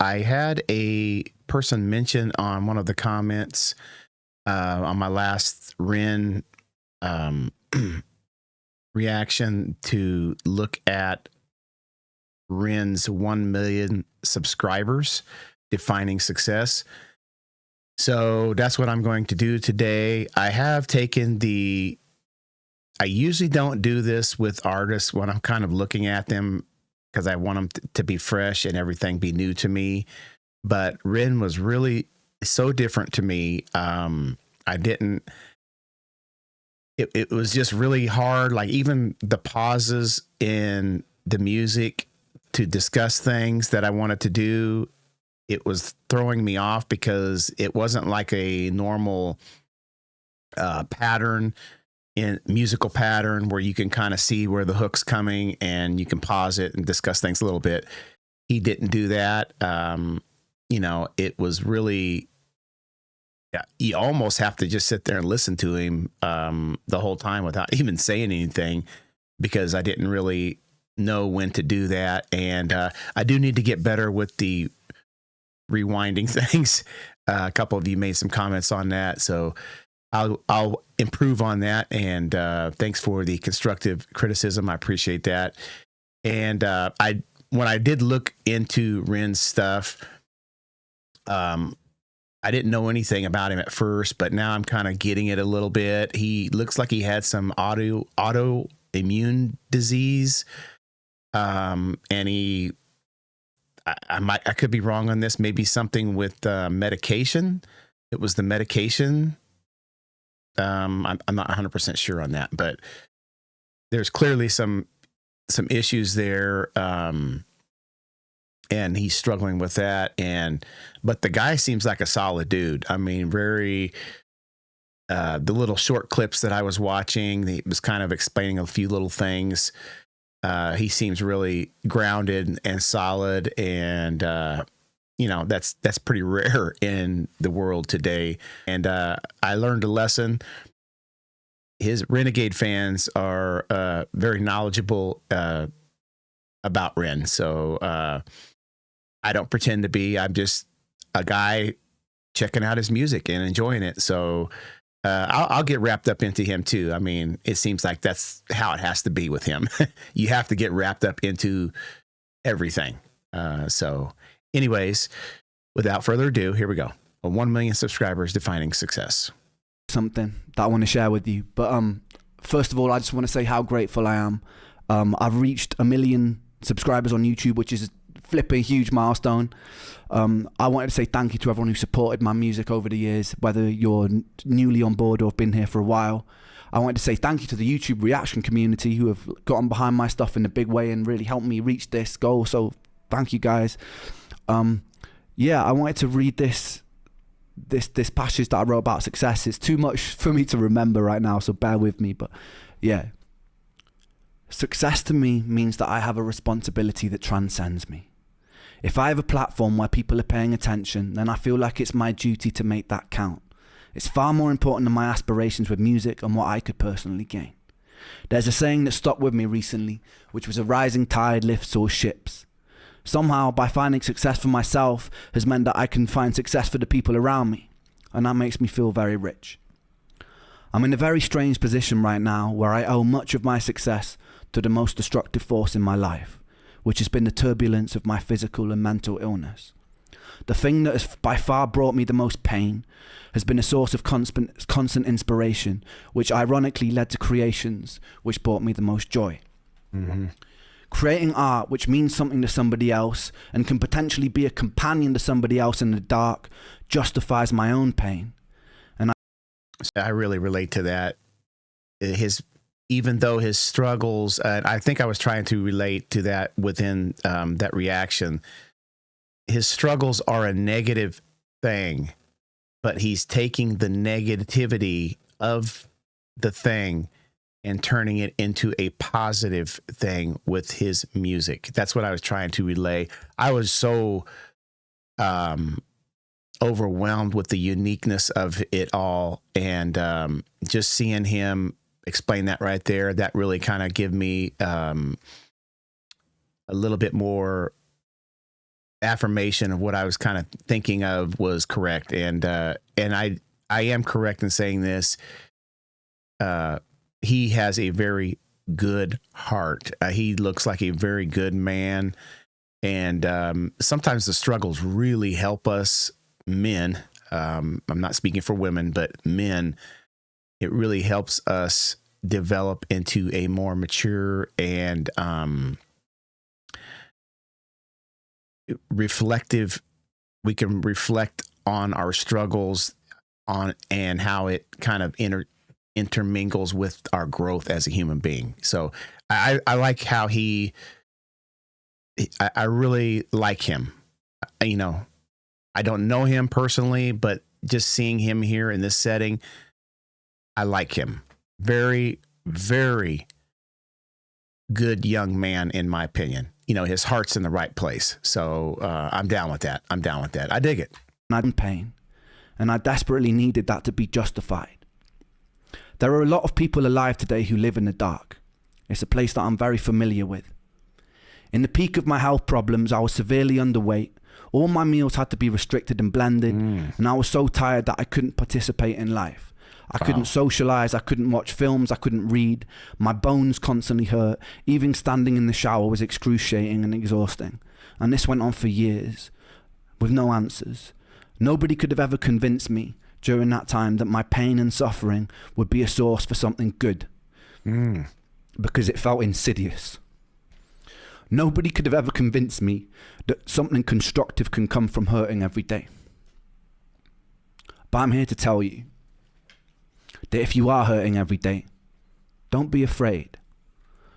I had a person mention on one of the comments on my last REN um, reaction to look at REN's 1 million subscribers defining success. So that's what I'm going to do today. I have taken I usually don't do this with artists when I'm kind of looking at them because I want them to be fresh and everything be new to me. But REN was really so different to me. It was just really hard. Like even the pauses in the music to discuss things that I wanted to do, it was throwing me off because it wasn't like a normal pattern in musical pattern where you can kind of see where the hook's coming and you can pause it and discuss things a little bit. He didn't do that. It was really, yeah, you almost have to just sit there and listen to him the whole time without even saying anything, because I didn't really know when to do that. And I do need to get better with the rewinding things. A couple of you made some comments on that, so I'll improve on that. And thanks for the constructive criticism. I appreciate that. And when I did look into REN's stuff, I didn't know anything about him at first, but now I'm kind of getting it a little bit. He looks like he had some autoimmune disease. And I could be wrong on this, maybe something with medication. It was the medication. I'm not 100% sure on that, but there's clearly some issues there. And he's struggling with that. But the guy seems like a solid dude. I mean, the little short clips that I was watching, he was kind of explaining a few little things. He seems really grounded and solid. And, that's pretty rare in the world today. And I learned a lesson. His Renegade fans are very knowledgeable about REN. So I don't pretend to be. I'm just a guy checking out his music and enjoying it. So I'll get wrapped up into him too. I mean, it seems like that's how it has to be with him. You have to get wrapped up into everything. So anyways, without further ado, here we go. 1 million subscribers defining success. Something that I want to share with you. But first of all, I just want to say how grateful I am. I've reached 1 million subscribers on YouTube, which is flipping huge milestone. I wanted to say thank you to everyone who supported my music over the years, whether you're newly on board or have been here for a while. I wanted to say thank you to the YouTube reaction community who have gotten behind my stuff in a big way and really helped me reach this goal. So thank you guys. I wanted to read this passage that I wrote about success. It's too much for me to remember right now, so bear with me. But yeah, success to me means that I have a responsibility that transcends me. If I have a platform where people are paying attention, then I feel like it's my duty to make that count. It's far more important than my aspirations with music and what I could personally gain. There's a saying that stuck with me recently, which was a rising tide lifts all ships. Somehow, by finding success for myself has meant that I can find success for the people around me, and that makes me feel very rich. I'm in a very strange position right now where I owe much of my success to the most destructive force in my life, which has been the turbulence of my physical and mental illness. The thing that has by far brought me the most pain has been a source of constant inspiration, which ironically led to creations which brought me the most joy. Mm-hmm. Creating art which means something to somebody else and can potentially be a companion to somebody else in the dark justifies my own pain. And I really relate to that. Even though his struggles, I think I was trying to relate to that within that reaction. His struggles are a negative thing, but he's taking the negativity of the thing and turning it into a positive thing with his music. That's what I was trying to relay. I was so overwhelmed with the uniqueness of it all, and just seeing him explain that right there, that really kind of give me a little bit more affirmation of what I was kind of thinking of was correct. And I am correct in saying this. He has a very good heart. He looks like a very good man. And sometimes the struggles really help us men. I'm not speaking for women, but men, it really helps us develop into a more mature and reflective. We can reflect on our struggles on and how it kind of intermingles with our growth as a human being. So I like how I really like him. You know, I don't know him personally, but just seeing him here in this setting, I like him. Very, very good young man, in my opinion. You know, his heart's in the right place. So I'm down with that. I dig it. I'm in pain, and I desperately needed that to be justified. There are a lot of people alive today who live in the dark. It's a place that I'm very familiar with. In the peak of my health problems, I was severely underweight. All my meals had to be restricted and blended, and I was so tired that I couldn't participate in life. I couldn't socialize, I couldn't watch films, I couldn't read. My bones constantly hurt. Even standing in the shower was excruciating and exhausting. And this went on for years, with no answers. Nobody could have ever convinced me during that time that my pain and suffering would be a source for something good. Because it felt insidious. Nobody could have ever convinced me that something constructive can come from hurting every day. But I'm here to tell you that if you are hurting every day, don't be afraid.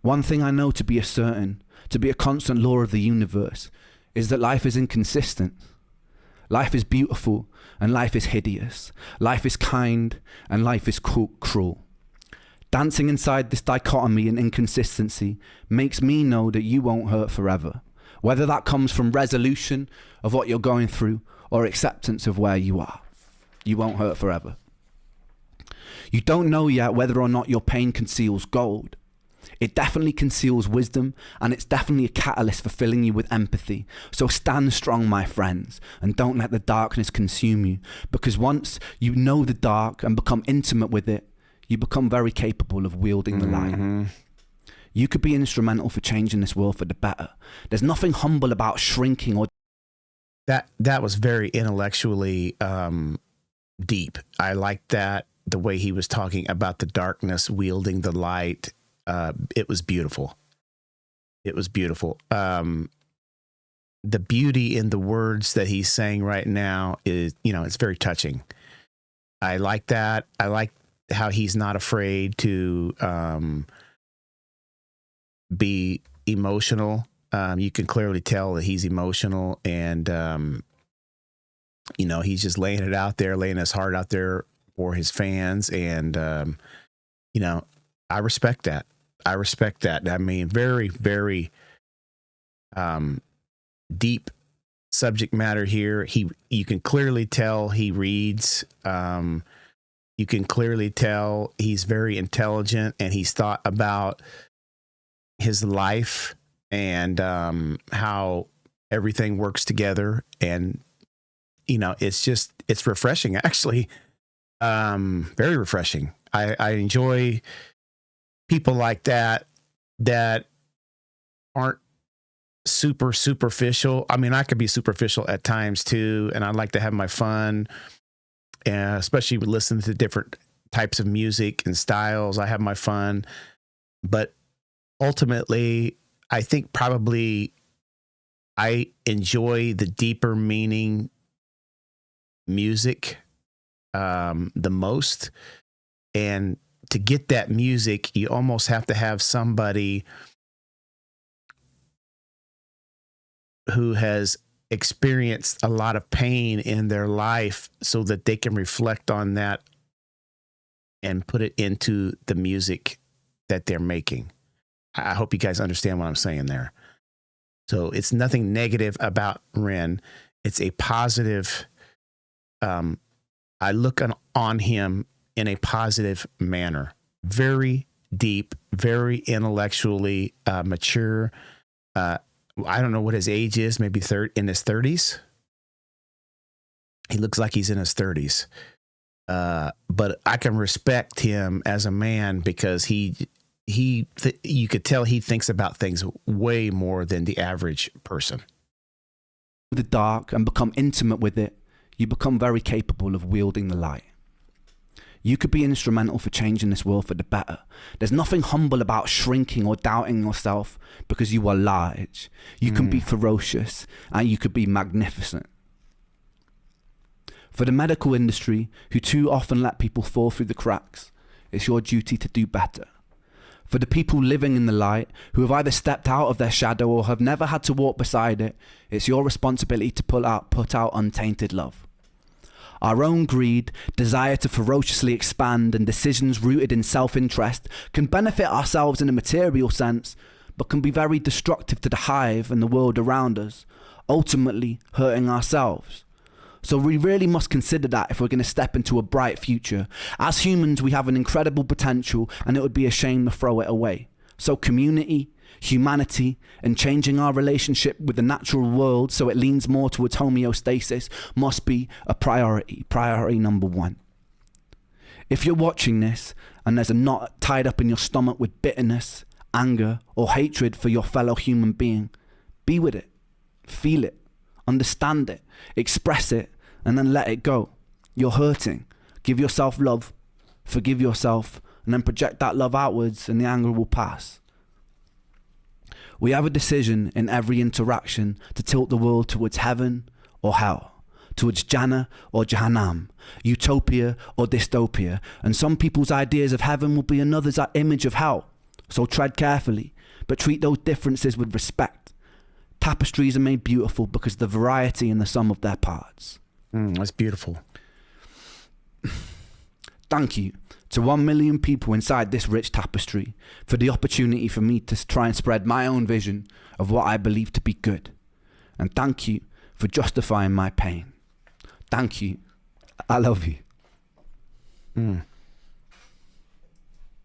One thing I know to be a constant law of the universe, is that life is inconsistent. Life is beautiful and life is hideous. Life is kind and life is cruel. Dancing inside this dichotomy and inconsistency makes me know that you won't hurt forever, whether that comes from resolution of what you're going through or acceptance of where you are. You won't hurt forever. You don't know yet whether or not your pain conceals gold. It definitely conceals wisdom, and it's definitely a catalyst for filling you with empathy. So stand strong, my friends, and don't let the darkness consume you, because once you know the dark and become intimate with it, you become very capable of wielding the light. You could be instrumental for changing this world for the better. There's nothing humble about shrinking or... That was very intellectually deep. I liked that, the way he was talking about the darkness wielding the light. It was beautiful. It was beautiful. The beauty in the words that he's saying right now is, you know, it's very touching. I like that. I like how he's not afraid to be emotional. You can clearly tell that he's emotional, and you know, he's just laying it out there, laying his heart out there for his fans. And you know, I respect that. I mean, very, very deep subject matter here. You can clearly tell he reads. You can clearly tell he's very intelligent, and he's thought about his life and how everything works together. And, you know, it's refreshing, actually. Very refreshing. I enjoy people like that aren't super superficial. I mean, I could be superficial at times too, and I like to have my fun. Especially with listening to different types of music and styles. I have my fun, but ultimately, I think probably I enjoy the deeper meaning music the most. And to get that music, you almost have to have somebody who has experienced a lot of pain in their life so that they can reflect on that and put it into the music that they're making. I hope you guys understand what I'm saying there. So it's nothing negative about REN. It's a positive. I look on him in a positive manner. Very deep, very intellectually mature. I don't know what his age is, maybe in his 30s. He looks like he's in his 30s. But I can respect him as a man because you could tell he thinks about things way more than the average person. The dark and become intimate with it, you become very capable of wielding the light. You could be instrumental for changing this world for the better. There's nothing humble about shrinking or doubting yourself because you are large. You can be ferocious and you could be magnificent. For the medical industry, who too often let people fall through the cracks, it's your duty to do better. For the people living in the light, who have either stepped out of their shadow or have never had to walk beside it, it's your responsibility to put out untainted love. Our own greed, desire to ferociously expand, and decisions rooted in self-interest can benefit ourselves in a material sense, but can be very destructive to the hive and the world around us, ultimately hurting ourselves. So we really must consider that if we're going to step into a bright future. As humans, we have an incredible potential, and it would be a shame to throw it away. So community, humanity, and changing our relationship with the natural world so it leans more towards homeostasis must be a priority number one. If you're watching this and there's a knot tied up in your stomach with bitterness, anger, or hatred for your fellow human being, be with it, feel it, understand it, express it, and then let it go. You're hurting. Give yourself love, forgive yourself, and then project that love outwards and the anger will pass. We have a decision in every interaction to tilt the world towards heaven or hell, towards Jannah or Jahannam, utopia or dystopia, and some people's ideas of heaven will be another's image of hell. So tread carefully, but treat those differences with respect. Tapestries are made beautiful because of the variety in the sum of their parts. That's beautiful. Thank you to 1 million people inside this rich tapestry for the opportunity for me to try and spread my own vision of what I believe to be good. And thank you for justifying my pain. Thank you. I love you. That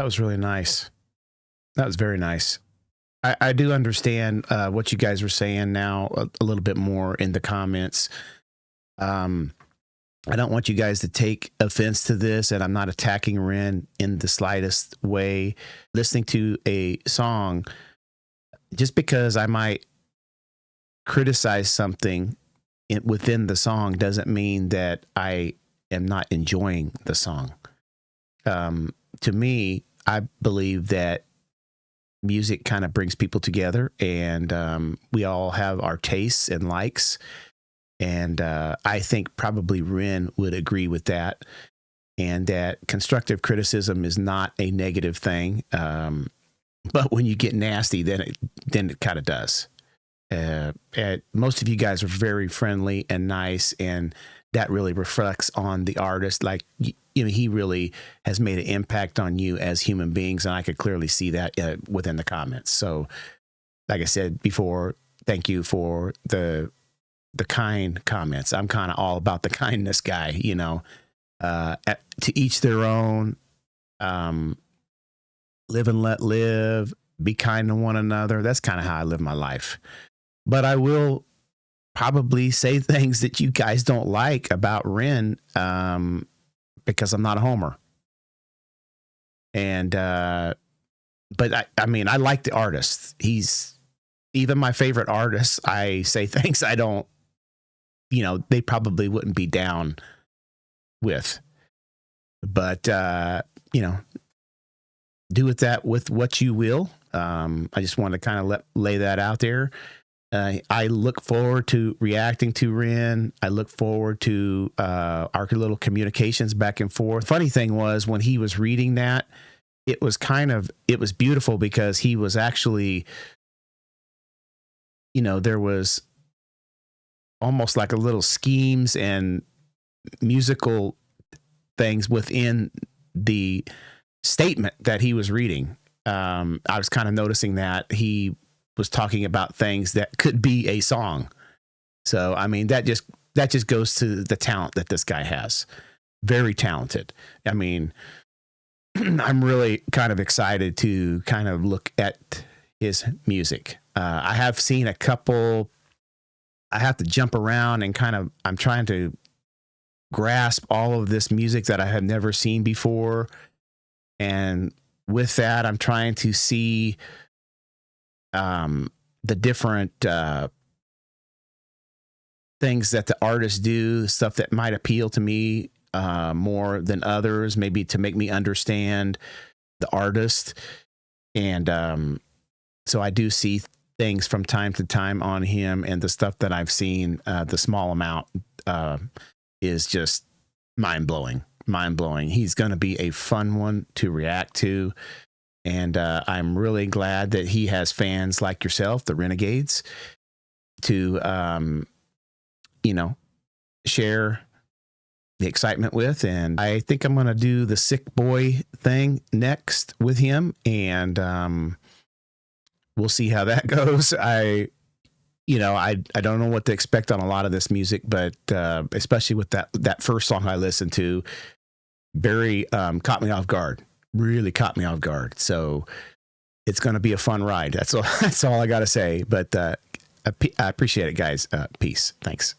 was really nice. That was very nice. I do understand what you guys were saying now a little bit more in the comments. I don't want you guys to take offense to this, and I'm not attacking Ren in the slightest way. Listening to a song, just because I might criticize something within the song doesn't mean that I am not enjoying the song. To me, I believe that music kind of brings people together, and we all have our tastes and likes. And I think probably Ren would agree with that, and that constructive criticism is not a negative thing. But when you get nasty, then it kind of does. Most of you guys are very friendly and nice, and that really reflects on the artist. Like, he really has made an impact on you as human beings, and I could clearly see that within the comments. So, like I said before, thank you for the kind comments. I'm kind of all about the kindness guy, to each their own. Live and let live, be kind to one another. That's kind of how I live my life. But I will probably say things that you guys don't like about Ren, because I'm not a homer. And, but I mean, I like the artist. He's even my favorite artist. I say things I don't, they probably wouldn't be down with, but, do with that with what you will. I just want to kind of lay that out there. I look forward to reacting to Ren. I look forward to our little communications back and forth. Funny thing was, when he was reading that, it was beautiful because he was actually, there was almost like a little schemes and musical things within the statement that he was reading. I was kind of noticing that he was talking about things that could be a song. So, I mean, that just goes to the talent that this guy has. Very talented. I mean, I'm really kind of excited to kind of look at his music. I have seen a couple. I have to jump around and I'm trying to grasp all of this music that I have never seen before. And with that, I'm trying to see the different things that the artists do, stuff that might appeal to me more than others, maybe to make me understand the artist. And so I do see things from time to time on him, and the stuff that I've seen, the small amount, is just mind blowing. He's going to be a fun one to react to. And I'm really glad that he has fans like yourself, the Renegades, to, share the excitement with. And I think I'm going to do the Sick Boy thing next with him. And we'll see how that goes. I don't know what to expect on a lot of this music, but especially with that first song I listened to, Barry caught me off guard. Really caught me off guard. So it's going to be a fun ride. That's all I got to say. But I appreciate it, guys. Peace. Thanks.